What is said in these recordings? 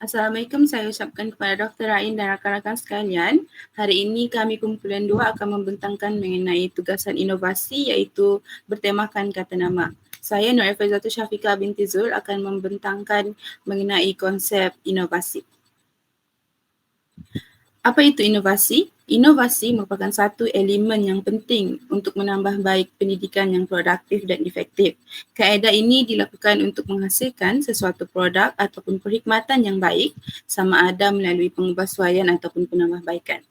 Assalamualaikum, saya ucapkan kepada Dr. Rain dan rakan-rakan sekalian. Hari ini kami kumpulan 2 akan membentangkan mengenai tugasan inovasi iaitu bertemakan kata nama. Saya Nur Efaizatul Syafiqah binti Zul akan membentangkan mengenai konsep inovasi. Apa itu inovasi? Inovasi merupakan satu elemen yang penting untuk menambah baik pendidikan yang produktif dan efektif. Kaedah ini dilakukan untuk menghasilkan sesuatu produk ataupun perkhidmatan yang baik sama ada melalui pengubahsuaian ataupun penambahbaikan.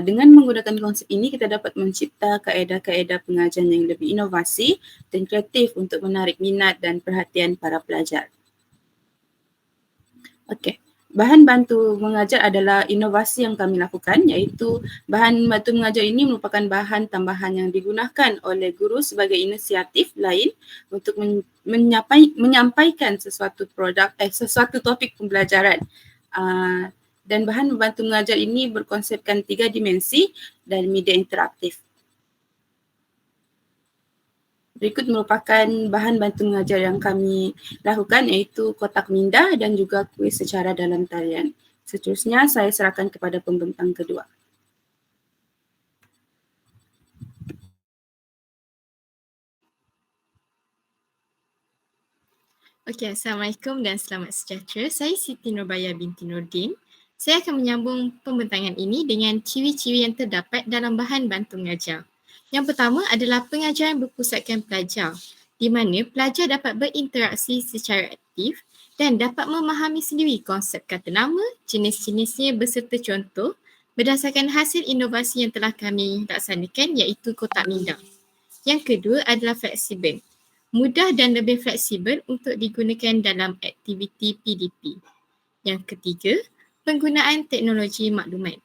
Dengan menggunakan konsep ini, kita dapat mencipta kaedah-kaedah pengajaran yang lebih inovasi dan kreatif untuk menarik minat dan perhatian para pelajar. Okey. Bahan bantu mengajar adalah inovasi yang kami lakukan iaitu bahan bantu mengajar ini merupakan bahan tambahan yang digunakan oleh guru sebagai inisiatif lain untuk menyampaikan sesuatu sesuatu topik pembelajaran. Dan bahan bantu mengajar ini berkonsepkan 3 dimensi dan media interaktif. Berikut merupakan bahan bantu mengajar yang kami lakukan iaitu kotak minda dan juga kuis secara dalam talian. Seterusnya saya serahkan kepada pembentang kedua. Okey, Assalamualaikum dan selamat sejahtera. Saya Siti Nurbaya binti Nordin. Saya akan menyambung pembentangan ini dengan ciri-ciri yang terdapat dalam bahan bantu mengajar. Yang pertama adalah pengajaran berpusatkan pelajar, di mana pelajar dapat berinteraksi secara aktif dan dapat memahami sendiri konsep kata nama, jenis-jenisnya beserta contoh berdasarkan hasil inovasi yang telah kami laksanakan iaitu kotak minda. Yang kedua adalah fleksibel. Mudah dan lebih fleksibel untuk digunakan dalam aktiviti PDP. Yang ketiga, penggunaan teknologi maklumat.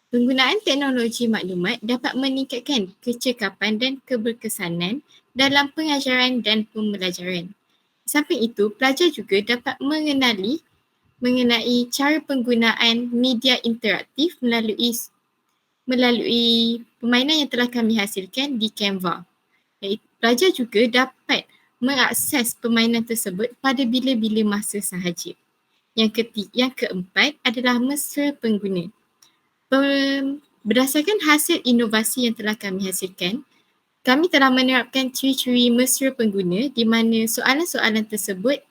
Penggunaan teknologi maklumat dapat meningkatkan kecekapan dan keberkesanan dalam pengajaran dan pembelajaran. Samping itu, pelajar juga dapat mengenai cara penggunaan media interaktif melalui permainan yang telah kami hasilkan di Canva. Pelajar juga dapat mengakses permainan tersebut pada bila-bila masa sahaja. Yang keempat adalah mesra pengguna. Berdasarkan hasil inovasi yang telah kami hasilkan, kami telah menerapkan ciri-ciri mesra pengguna di mana soalan-soalan tersebut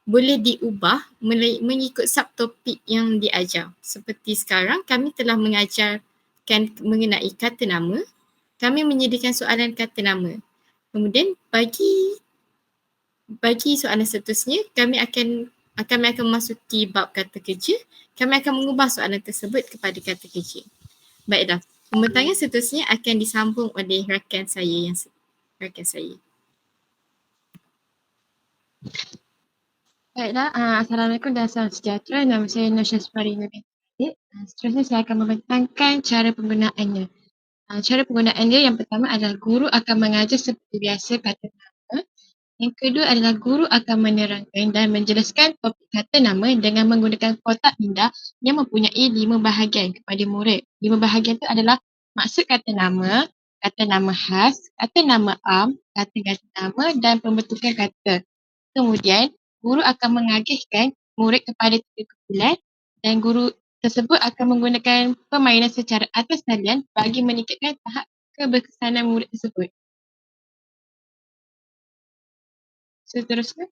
boleh diubah mengikut subtopik yang diajar. Seperti sekarang kami telah mengajarkan mengenai kata nama, kami menyediakan soalan kata nama. Kemudian bagi soalan seterusnya, kami akan memasuki bab kata kerja. Kami akan mengubah soalan tersebut kepada kata kerja. Baiklah, pembentangan seterusnya akan disambung oleh rakan saya. Baiklah, Assalamualaikum dan salam sejahtera. Nama saya Nur Syazfari binti Adik. Seterusnya saya akan membentangkan cara penggunaannya. Cara penggunaannya yang pertama adalah guru akan mengajar seperti biasa kata nama. Yang kedua adalah guru akan menerangkan dan menjelaskan topik kata nama dengan menggunakan kotak minda yang mempunyai 5 bahagian kepada murid. 5 bahagian itu adalah maksud kata nama khas, kata nama am, kata ganti nama dan pembentukan kata. Kemudian, guru akan mengagihkan murid kepada 3 kumpulan dan guru tersebut akan menggunakan permainan secara atas talian bagi meningkatkan tahap keberkesanan murid tersebut. Seterusnya.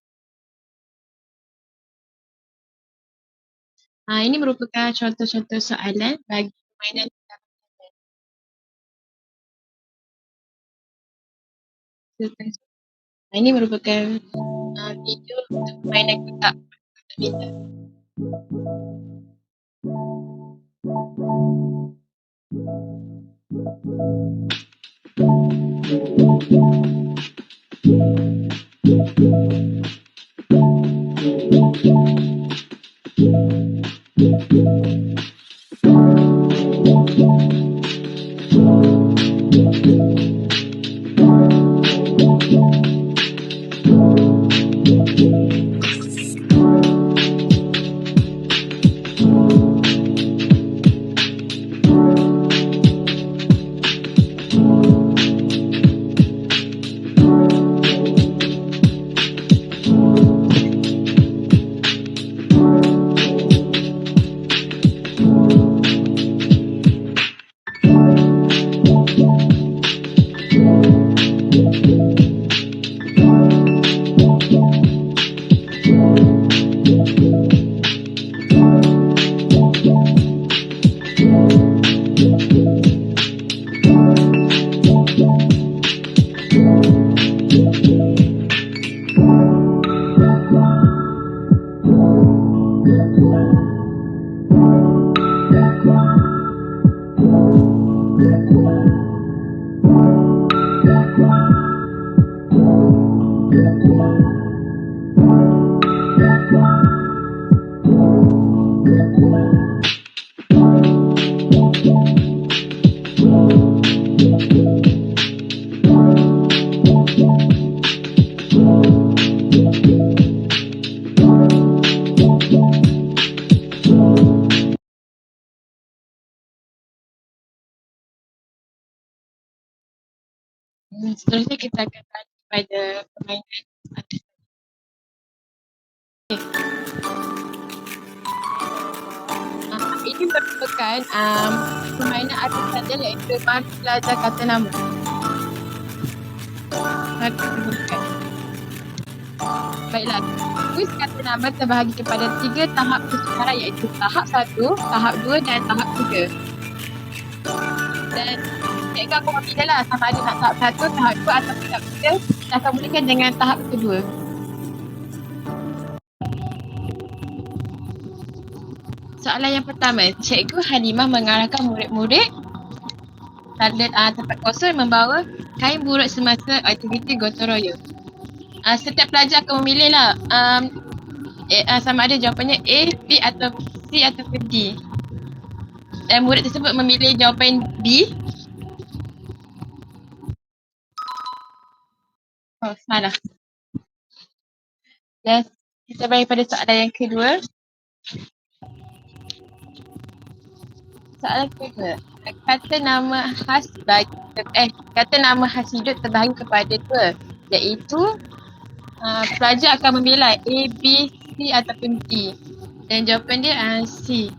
Ini merupakan contoh-contoh soalan bagi permainan dalam talian. Seterusnya. Ini merupakan video untuk permainan kotak minda. Seterusnya kita akan lanjut pada permainan. Ini merupakan permainan arti saja iaitu mari belajar kata nama. Mari kita mulakan. Baiklah, kuis kata nama terbahagi kepada 3 tahap kesukaran iaitu tahap 1, tahap 2 dan tahap 3. Dan cikgu akan memilih lah sama ada nak tahap 1, tahap 2 atau tahap 3. Kita akan mulakan dengan tahap kedua. Soalan yang pertama, Cikgu Halimah mengarahkan murid-murid tempat kosong membawa kain buruk semasa aktiviti gotong royong. Setiap pelajar akan memilih lah sama ada jawapannya A, B atau C atau D. Dan murid tersebut memilih jawapan B. Oh, salah. Dan kita balik pada soalan yang kedua. Soalan kedua. Kata nama khas hidup terbahagi kepada 2, iaitu pelajar akan memilih A, B, C ataupun D. Dan jawapan dia C.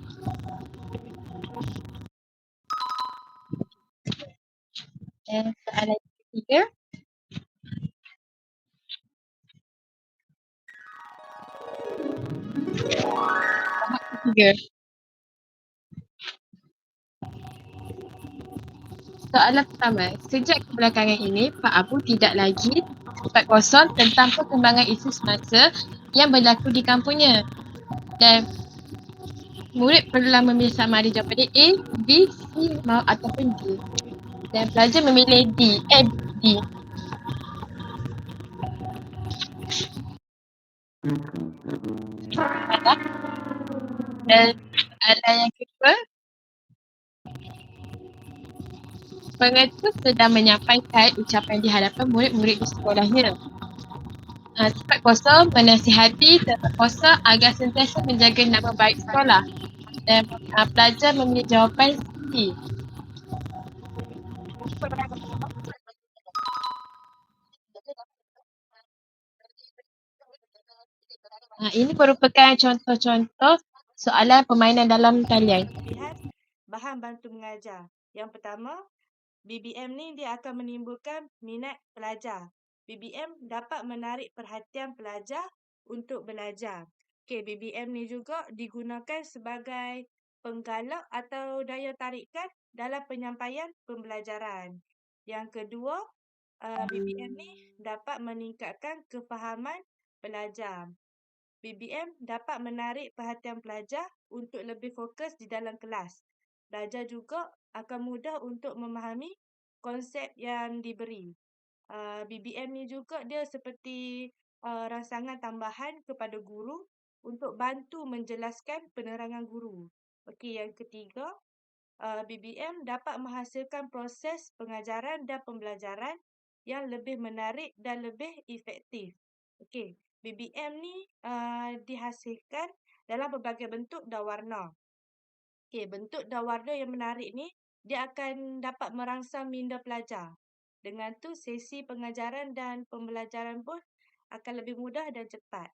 Dan soalan ketiga. Tahap ketiga. Soalan pertama, sejak kebelakangan ini, Pak Abu tidak lagi tempat kosong tentang perkembangan isu semasa yang berlaku di kampungnya. Dan murid perlulah memilih sama ada jawapan A, B, C ataupun D. Dan pelajar memilih D. Dan soalan yang kedua, pengetua sedang menyampaikan ucapan di hadapan murid-murid di sekolahnya. Tempat kosong menasihati tempat kosong agar sentiasa menjaga nama baik sekolah. Dan pelajar memilih jawapan C. Ini merupakan contoh-contoh soalan permainan dalam talian. Lihat bahan bantu mengajar. Yang pertama, BBM ni dia akan menimbulkan minat pelajar. BBM dapat menarik perhatian pelajar untuk belajar. BBM ni juga digunakan sebagai penggalak atau daya tarikan dalam penyampaian pembelajaran. Yang kedua, BBM ni dapat meningkatkan kefahaman pelajar. BBM dapat menarik perhatian pelajar untuk lebih fokus di dalam kelas. Pelajar juga akan mudah untuk memahami konsep yang diberi. BBM ni juga dia seperti rangsangan tambahan kepada guru untuk bantu menjelaskan penerangan guru. Okey, yang ketiga, BBM dapat menghasilkan proses pengajaran dan pembelajaran yang lebih menarik dan lebih efektif. Okey, BBM ni dihasilkan dalam berbagai bentuk dan warna. Bentuk dan warna yang menarik ni, dia akan dapat merangsang minda pelajar. Dengan tu, sesi pengajaran dan pembelajaran pun akan lebih mudah dan cepat.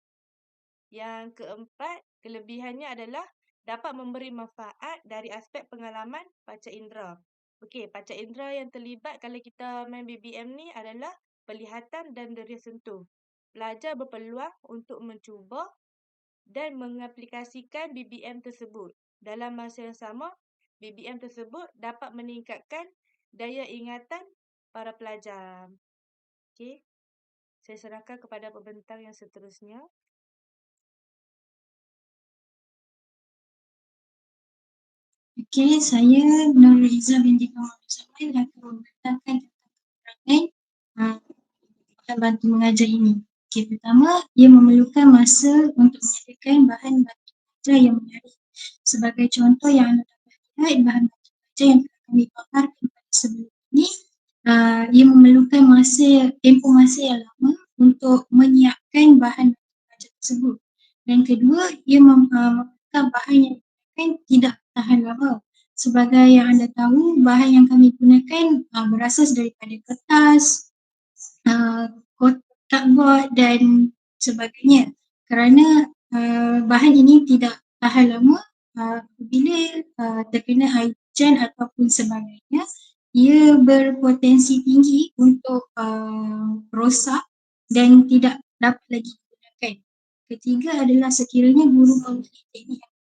Yang keempat, kelebihannya adalah dapat memberi manfaat dari aspek pengalaman panca indera. Panca indera yang terlibat kalau kita main BBM ni adalah penglihatan dan deria sentuh. Pelajar berpeluang untuk mencuba dan mengaplikasikan BBM tersebut. Dalam masa yang sama, BBM tersebut dapat meningkatkan daya ingatan para pelajar. Saya serahkan kepada pembentang yang seterusnya. Saya Nurhaliza binti Muhammad Zaman akan membentangkan tentang bahan bantu mengajar ini. Pertama, ia memerlukan masa untuk menyediakan bahan bantu mengajar yang menarik. Sebagai contoh yang anda dapat lihat, bahan bantu mengajar yang telah kami paparkan pada sebelum ini, ia memerlukan tempoh masa yang lama untuk menyiapkan bahan bantu mengajar tersebut. Dan kedua, ia memerlukan bahan yang tidak tahan lama. Sebagai yang anda tahu, bahan yang kami gunakan berasas daripada kertas, cardboard dan sebagainya, kerana bahan ini tidak tahan lama. Apabila terkena air hujan ataupun sebagainya, ia berpotensi tinggi untuk rosak dan tidak dapat lagi digunakan. Ketiga adalah sekiranya guru memilih teknik yang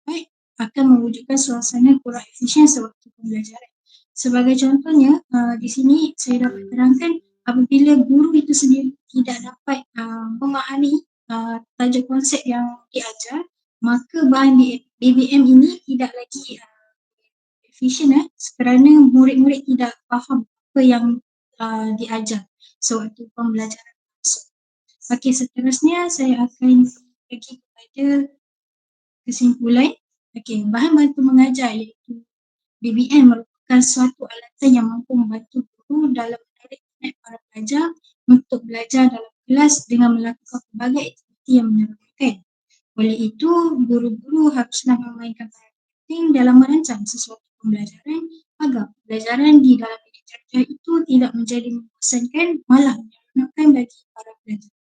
baik akan mewujudkan suasana kurang efisien sewaktu pembelajaran. Sebagai contohnya, di sini saya dapat terangkan apabila guru itu sendiri tidak dapat memahami tajuk konsep yang diajar, maka bahan BBM ini tidak lagi efisien kerana murid-murid tidak faham apa yang diajar sewaktu pembelajaran. Okey, seterusnya saya akan pergi kepada kesimpulan. Okey, bahan bantu mengajar iaitu BBM merupakan suatu alatan yang mampu membantu guru dalam menarik minat para pelajar untuk belajar dalam kelas dengan melakukan pelbagai aktiviti yang menyenangkan. Oleh itu, guru-guru haruslah memainkan peran penting dalam merancang sesuatu pembelajaran agar pembelajaran di dalam bilik terjah itu tidak menjadi membosankan, malah menyenangkan bagi para pelajar.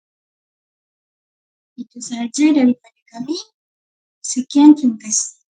Itu sahaja daripada kami. Sekian, terima kasih.